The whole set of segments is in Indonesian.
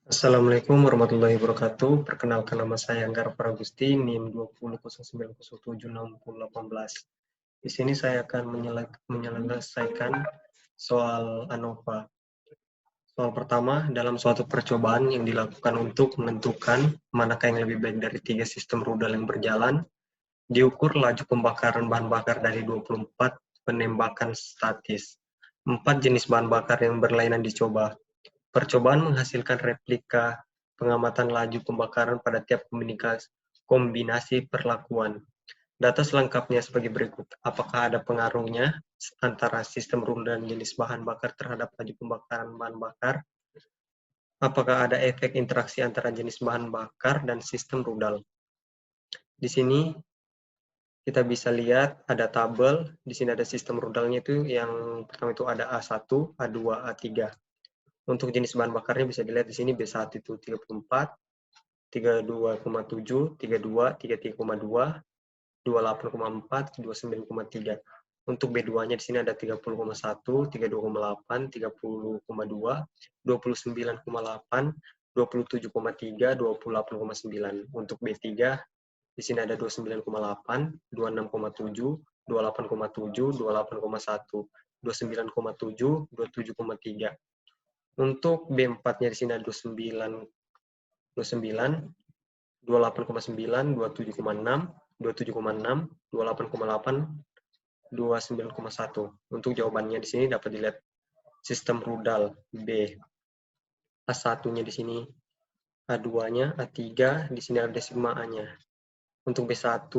Assalamualaikum warahmatullahi wabarakatuh. Perkenalkan nama saya Anggar Pragusti, NIM 2009076018. Di sini saya akan menyelesaikan soal ANOVA. Soal pertama, dalam suatu percobaan yang dilakukan untuk menentukan manakah yang lebih baik dari 3 sistem rudal yang berjalan, diukur laju pembakaran bahan bakar dari 24 penembakan statis. 4 jenis bahan bakar yang berlainan dicoba. Percobaan menghasilkan replika pengamatan laju pembakaran pada tiap kombinasi perlakuan. Data selengkapnya sebagai berikut. Apakah ada pengaruhnya antara sistem rudal dan jenis bahan bakar terhadap laju pembakaran bahan bakar? Apakah ada efek interaksi antara jenis bahan bakar dan sistem rudal? Di sini kita bisa lihat ada tabel. Di sini ada sistem rudalnya itu yang pertama itu ada A1, A2, A3. Untuk jenis bahan bakarnya bisa dilihat di sini B1 itu 34, 32,7, 32, 33,2, 28,4, 29,3. Untuk B2-nya di sini ada 30,1, 32,8, 30,2, 29,8, 27,3, 28,9. Untuk B3 di sini ada 29,8, 26,7, 28,7, 28,1, 29,7, 27,3. Untuk B4-nya di sini ada 29, 28,9, 27,6, 27,6, 28,8, 29,1. Untuk jawabannya di sini dapat dilihat sistem rudal B. A1-nya di sini, A2-nya, A3, di sini ada sigma A-nya. Untuk B1,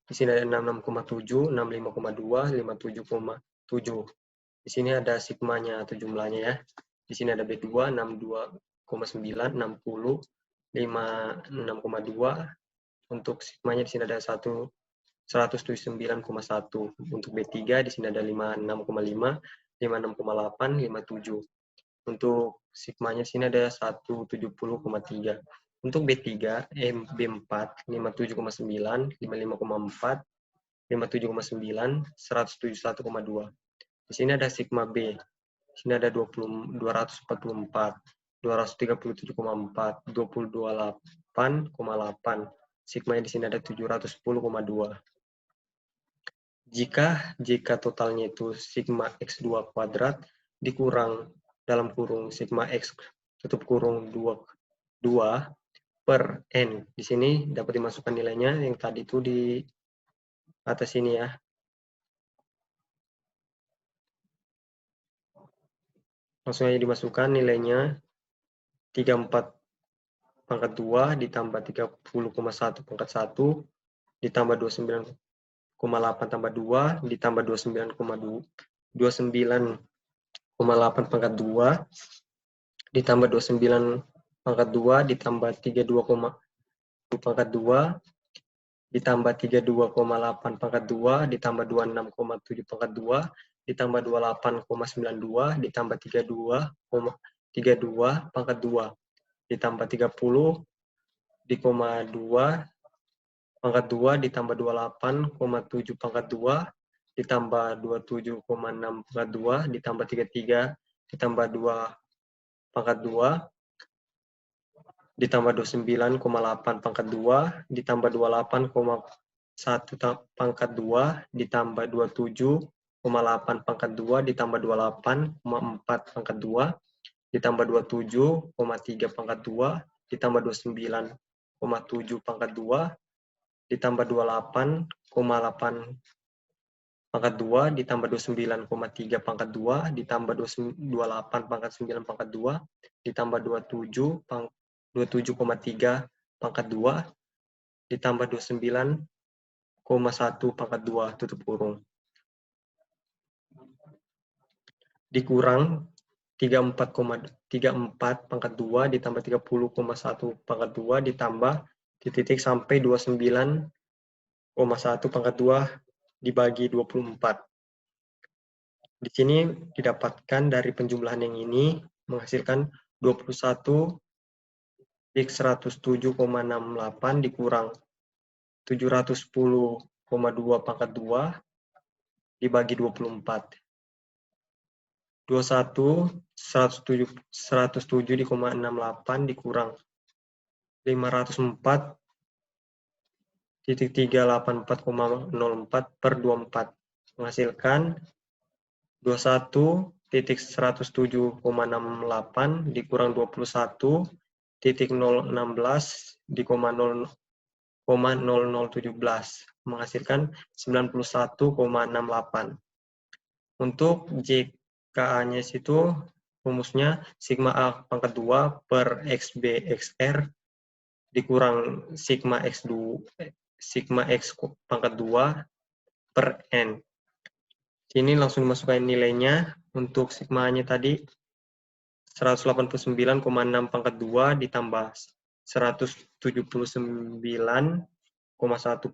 di sini ada 66,7, 65,2, 57,7. Di sini ada sigmanya atau jumlahnya ya. Di sini ada B2, 62,9, 60, 56,2. Untuk sigmanya di sini ada 179,1. Untuk B3 di sini ada 56,5, 56,8, 57. Untuk sigmanya di sini ada 170,3. Untuk B4, 57,9, 55,4, 57,9, 171,2. Di sini ada sigma B. Di sini ada 244, 237,4, 228,8. Sigmanya di sini ada 710,2. Jika totalnya itu sigma X2 kuadrat dikurang dalam kurung sigma X tutup kurung 2 per N. Di sini dapat dimasukkan nilainya yang tadi itu di atas ini ya. Langsung aja dimasukkan nilainya 34 pangkat 2 ditambah 30,1 pangkat 1 ditambah 29,8 tambah 2 ditambah 29,8 pangkat 2 ditambah 29 pangkat 2 ditambah 32, pangkat 2 ditambah 32,8 pangkat 2 ditambah 26,7 pangkat 2 ditambah 28,92 ditambah 32 pangkat 2 ditambah 30 di koma 2 pangkat 2 ditambah 28,7 pangkat 2 ditambah 27,6 pangkat 2 ditambah 33 ditambah 2 pangkat 2 ditambah 29,8 pangkat 2 ditambah 28,1 pangkat 2 ditambah 27,8 pangkat 2 ditambah 28,4 pangkat 2 ditambah 27,3 pangkat 2 ditambah 29,7 pangkat 2 ditambah 28,8 pangkat 2 ditambah 29,3 pangkat 2 ditambah 28 pangkat 9 pangkat 2 ditambah 27,3 pangkat 2 ditambah 29,1 pangkat 2 tutup kurung dikurang 34 pangkat 2 ditambah 30,1 pangkat 2 ditambah titik sampai 29,1 pangkat 2 dibagi 24. Di sini didapatkan dari penjumlahan yang ini menghasilkan 21 X 107,68 dikurang 710,2 pangkat 2 dibagi 24. 107,68 dikurang 504,384,04 per 24 menghasilkan 21,107,68 dikurang 21,016 0,0017 menghasilkan 91,68. Untuk JKA-nya situ rumusnya sigma A pangkat 2 per XB XR dikurang sigma X pangkat 2 per N. Sini langsung dimasukkan nilainya. Untuk sigma-nya tadi 189,6 pangkat 2 ditambah 179,1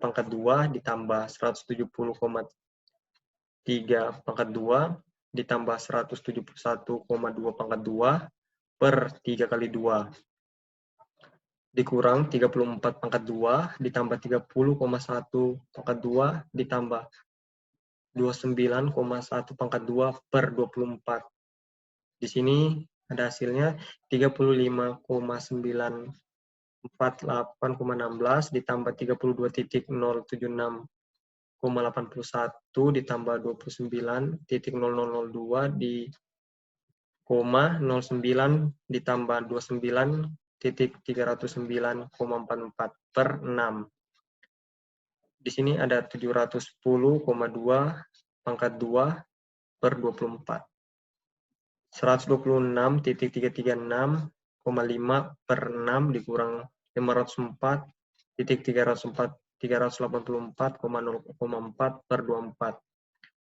pangkat 2 ditambah 170,3 pangkat 2 ditambah 171,2 pangkat 2 per 3 kali 2 dikurang 34 pangkat 2 ditambah 30,1 pangkat 2 ditambah 29,1 pangkat 2 per 24. Di sini ada hasilnya 35,948,16 ditambah 32.076,81 ditambah 29.0002 di koma 09 ditambah 29.309,44 per 6. Di sini ada 710,2 pangkat 2 per 24. 126.336,5 per 6 dikurang 504.384,0,4 per 24.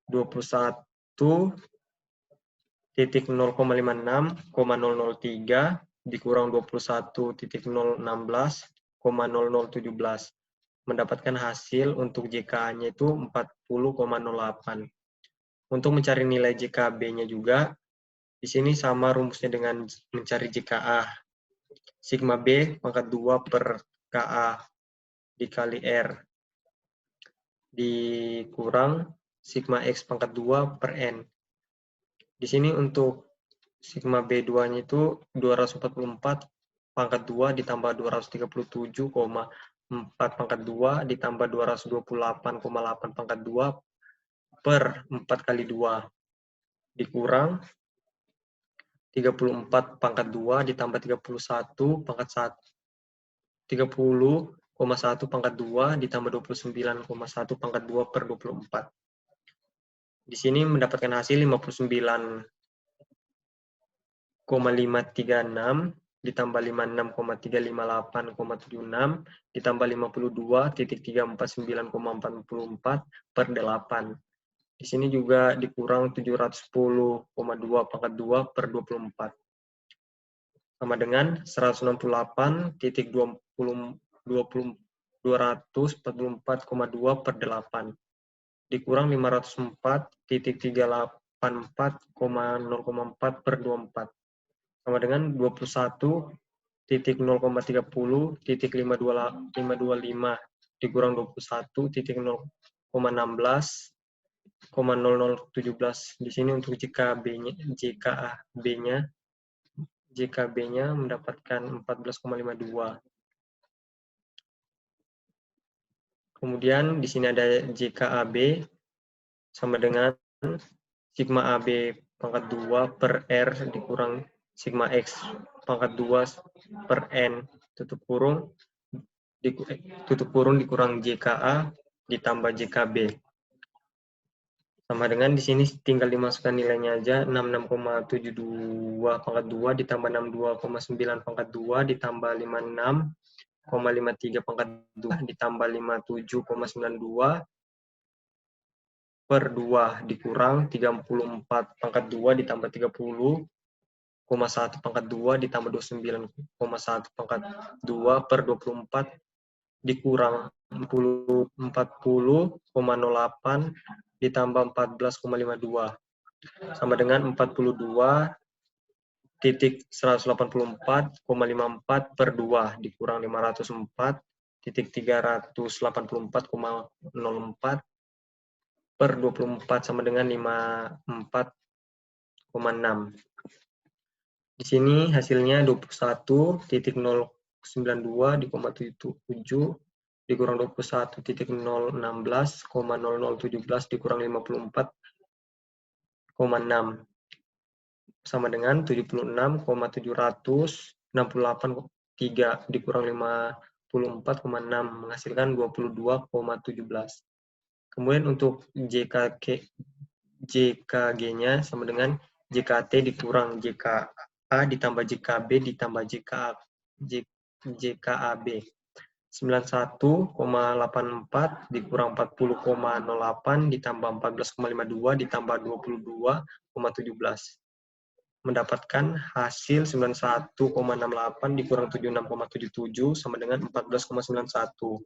21.056,003 dikurang 21.016,0017 mendapatkan hasil untuk JKA-nya itu 40,08. Untuk mencari nilai JKB-nya juga, di sini sama rumusnya dengan mencari JKA. Sigma B pangkat 2 per KA dikali R dikurang sigma X pangkat 2 per N. Di sini untuk sigma B2-nya itu 244 pangkat 2 ditambah 237,4 pangkat 2 ditambah 228,8 pangkat 2 per 4 kali 2 dikurang 34 pangkat 2 ditambah 31 pangkat 1 30,1 pangkat 2 ditambah 29,1 pangkat 2 per 24. Di sini mendapatkan hasil 59,536 ditambah 56,358,76 ditambah 52.349,44 per 8. Di sini juga dikurang 710,2 pangkat 2 per 24. Sama dengan 168.244,2 per 8 dikurang 504.384,0,4 per 24 sama dengan 21.0,30.525 dikurang 21.016,0017. Di sini untuk JKB-nya mendapatkan 14,52. Kemudian di sini ada JKAB sama dengan sigma AB pangkat 2 per R dikurang sigma X pangkat 2 per N tutup kurung dikurang JKA ditambah JKB. Sama dengan di sini tinggal dimasukkan nilainya aja 66,72 pangkat 2 ditambah 62,9 pangkat 2 ditambah 56,53 pangkat 2 ditambah 57,92 per 2 dikurang 34 pangkat 2 ditambah 30,1 pangkat 2 ditambah 29,1 pangkat 2 per 24 dikurang 40,08 ditambah 14,52 sama dengan 42.184,54 per 2 dikurang 504.384,04 per 24 sama dengan 54,52 Di sini hasilnya 21.092 di 0,77 dikurang 21.016,0017 dikurang 54,6 sama dengan 76,768,3 dikurang 54,6 menghasilkan 22,17. Kemudian untuk JKG-nya sama dengan JKT dikurang JKA ditambah JKB ditambah JKAB. 91,84 dikurang 40,08 ditambah 14,52 ditambah 22,17. Mendapatkan hasil 91,68 dikurang 76,77 sama dengan 14,91.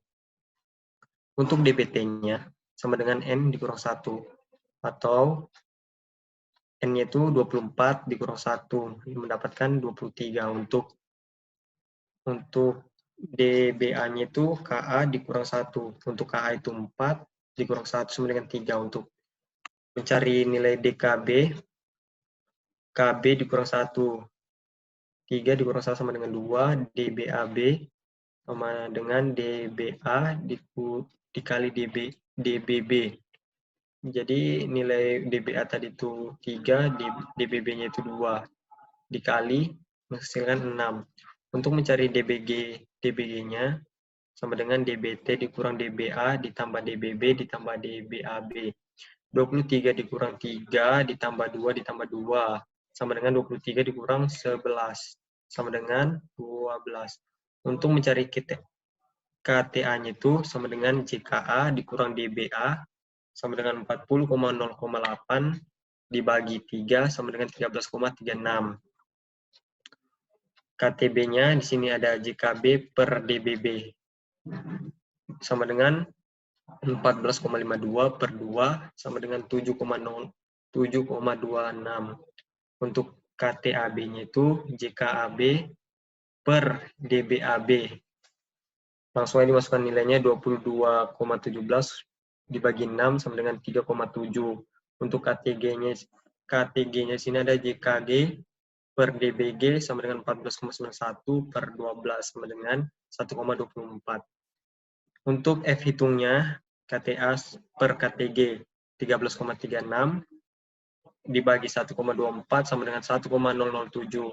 Untuk DBT-nya sama dengan N dikurang 1. Atau N-nya itu 24 dikurang 1. Mendapatkan 23. Untuk DBA-nya itu KA dikurang 1. Untuk KA itu 4 dikurang 1 sama dengan 3. Untuk mencari nilai DKB, KB dikurang 1. 3 dikurang 1 sama dengan 2. DBAB sama dengan DBA dikali DBB. Jadi nilai DBA tadi itu 3, DBB-nya itu 2. Dikali menghasilkan 6. Untuk mencari DBG-nya sama dengan DBT dikurang DBA ditambah DBB ditambah DBAB. 23 dikurang 3 ditambah 2 ditambah 2 sama dengan 23 dikurang 11 sama dengan 12. Untuk mencari KTA-nya itu sama dengan JKA dikurang DBA sama dengan 40,008 dibagi 3 sama dengan 13,36. KTB-nya di sini ada JKB per DBB sama dengan 14,52 per 2 sama dengan 7,26. Untuk KTAB-nya itu JKAB per DBAB. Langsung aja dimasukkan nilainya 22,17 dibagi 6 sama dengan 3,7. Untuk KTG-nya sini ada JKG per DBG sama dengan 14,91 per 12 sama dengan 1,24. Untuk F hitungnya KTA per KTG 13,36 dibagi 1,24 sama dengan 1,007.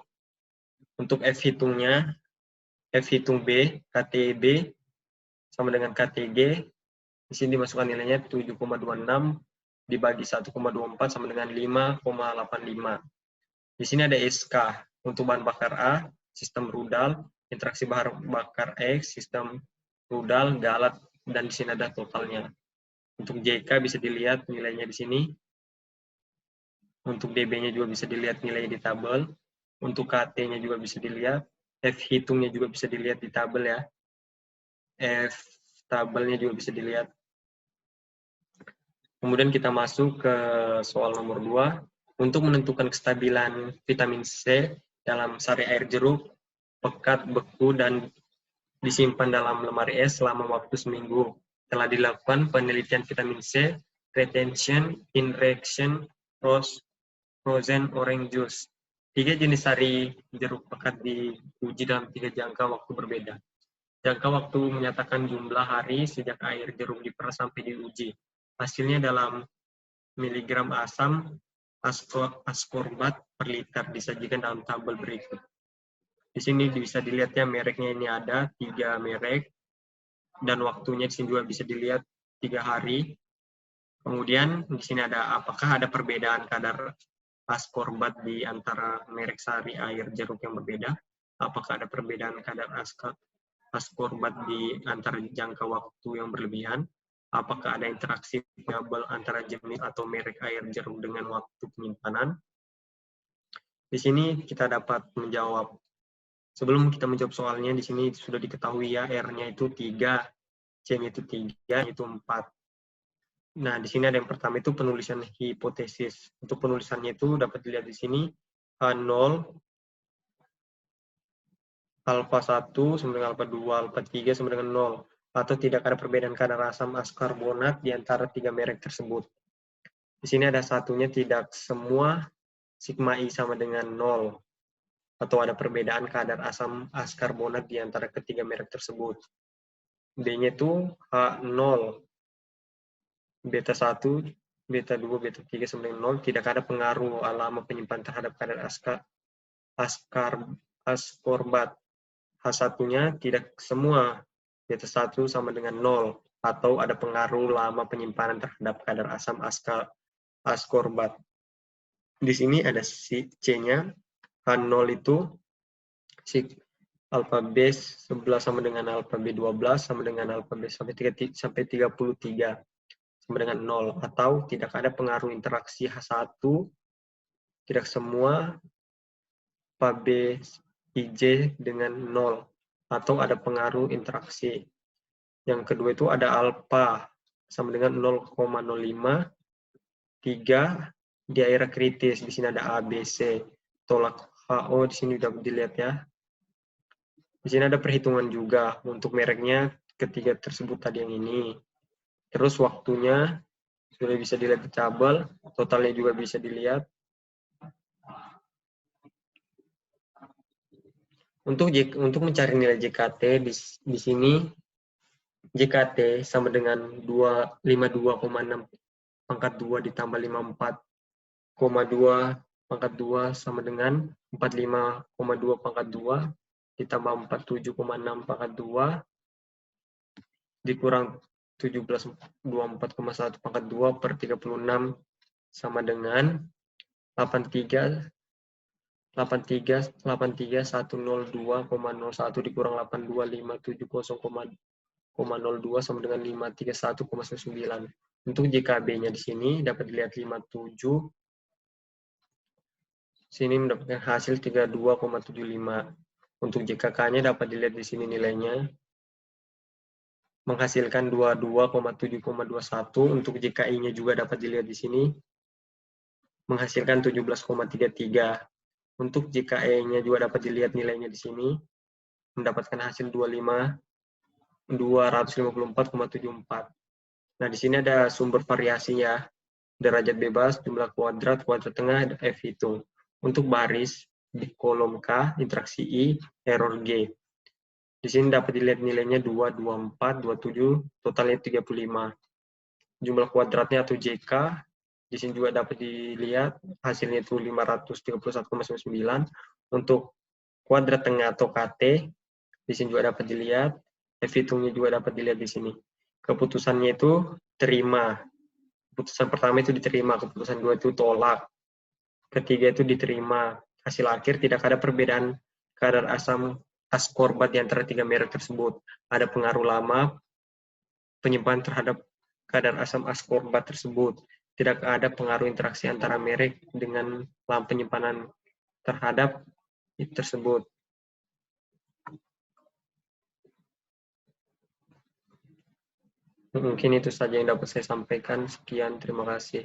Untuk F hitungnya, F hitung B, KTB sama dengan KTG, di sini dimasukkan nilainya 7,26 dibagi 1,24 sama dengan 5,85. Di sini ada SK untuk bahan bakar A, sistem rudal, interaksi bahan bakar X, sistem rudal, galat, dan di sini ada totalnya. Untuk JK bisa dilihat nilainya di sini. Untuk DB-nya juga bisa dilihat nilainya di tabel. Untuk KT-nya juga bisa dilihat. F hitungnya juga bisa dilihat di tabel ya. F tabelnya juga bisa dilihat. Kemudian kita masuk ke soal nomor 2. Untuk menentukan kestabilan vitamin C dalam sari air jeruk, pekat, beku, dan disimpan dalam lemari es selama waktu seminggu. Telah dilakukan penelitian vitamin C, retention, in reaction, frozen orange juice. 3 jenis sari jeruk pekat diuji dalam 3 jangka waktu berbeda. Jangka waktu menyatakan jumlah hari sejak air jeruk diperas sampai diuji. Hasilnya dalam miligram asam ascorbat per liter disajikan dalam tabel berikut. Di sini bisa dilihat ya mereknya ini ada 3 merek dan waktunya di sini juga bisa dilihat 3 hari. Kemudian di sini ada apakah ada perbedaan kadar ascorbat di antara merek sari air jeruk yang berbeda? Apakah ada perbedaan kadar ascorbat di antara jangka waktu yang berlebihan? Apakah ada interaksi variabel antara jenis atau merek air jeruk dengan waktu penyimpanan? Di sini kita dapat menjawab. Sebelum kita menjawab soalnya, di sini sudah diketahui ya, R-nya itu 3, C-nya itu 3, itu 4. Nah, di sini ada yang pertama itu penulisan hipotesis. Untuk penulisannya itu dapat dilihat di sini, H0, alfa 1 sama dengan alfa 2, alfa 3 sama dengan 0. Atau tidak ada perbedaan kadar asam askarbonat di antara 3 merek tersebut. Di sini ada satunya tidak semua sigma I sama dengan 0, atau ada perbedaan kadar asam askarbonat di antara ketiga merek tersebut. B-nya itu H0, beta 1, beta 2, beta 3 sama dengan 0, tidak ada pengaruh lama penyimpanan terhadap kadar askorbat. H1-nya tidak semua, beta 1 sama dengan 0, atau ada pengaruh lama penyimpanan terhadap kadar asam askorbat. Di sini ada C-nya, H0 itu alfa B 11 sama dengan alfa B 12 sama dengan alfa B sampai 33 sama dengan 0, atau tidak ada pengaruh interaksi H1, tidak semua alfa B IJ dengan 0, atau ada pengaruh interaksi. Yang kedua itu ada alfa sama dengan 0,05, 3 di area kritis. Di sini ada A, B, C. Tolak HO di sini dapat dilihat ya. Di sini ada perhitungan juga untuk mereknya ketiga tersebut tadi yang ini. Terus waktunya sudah bisa dilihat di tabel, totalnya juga bisa dilihat. Untuk mencari nilai JKT di sini JKT sama dengan 52,6 pangkat 2 ditambah 54,2 pangkat 2 sama dengan 45,2 pangkat 2 ditambah 47,6 pangkat 2 dikurang 1724,1 pangkat 2 per 36 sama dengan 83.102,01 dikurang 82.570,02 sama dengan 531,9. Untuk JKB-nya di sini dapat dilihat 57. Sini mendapatkan hasil 32,75. Untuk JKK-nya dapat dilihat di sini nilainya menghasilkan 22,7,21. Untuk JKI-nya juga dapat dilihat di sini menghasilkan 17,33. Untuk JKE-nya juga dapat dilihat nilainya di sini mendapatkan hasil 254,74. Nah, di sini ada sumber variasi ya. Derajat bebas, jumlah kuadrat tengah, F hitung. Untuk baris, di kolom K, interaksi I, error G. Di sini dapat dilihat nilainya 2, 24, 27, totalnya 35. Jumlah kuadratnya atau JK, di sini juga dapat dilihat hasilnya itu 531,99. Untuk kuadrat tengah atau KT, di sini juga dapat dilihat, F hitungnya juga dapat dilihat di sini. Keputusannya itu terima. Keputusan pertama itu diterima, keputusan kedua itu tolak, ketiga itu diterima. Hasil akhir tidak ada perbedaan kadar asam askorbat di antara tiga merek tersebut. Ada pengaruh lama penyimpanan terhadap kadar asam askorbat tersebut. Tidak ada pengaruh interaksi antara merek dengan lama penyimpanan terhadap tersebut. Mungkin itu saja yang dapat saya sampaikan. Sekian, terima kasih.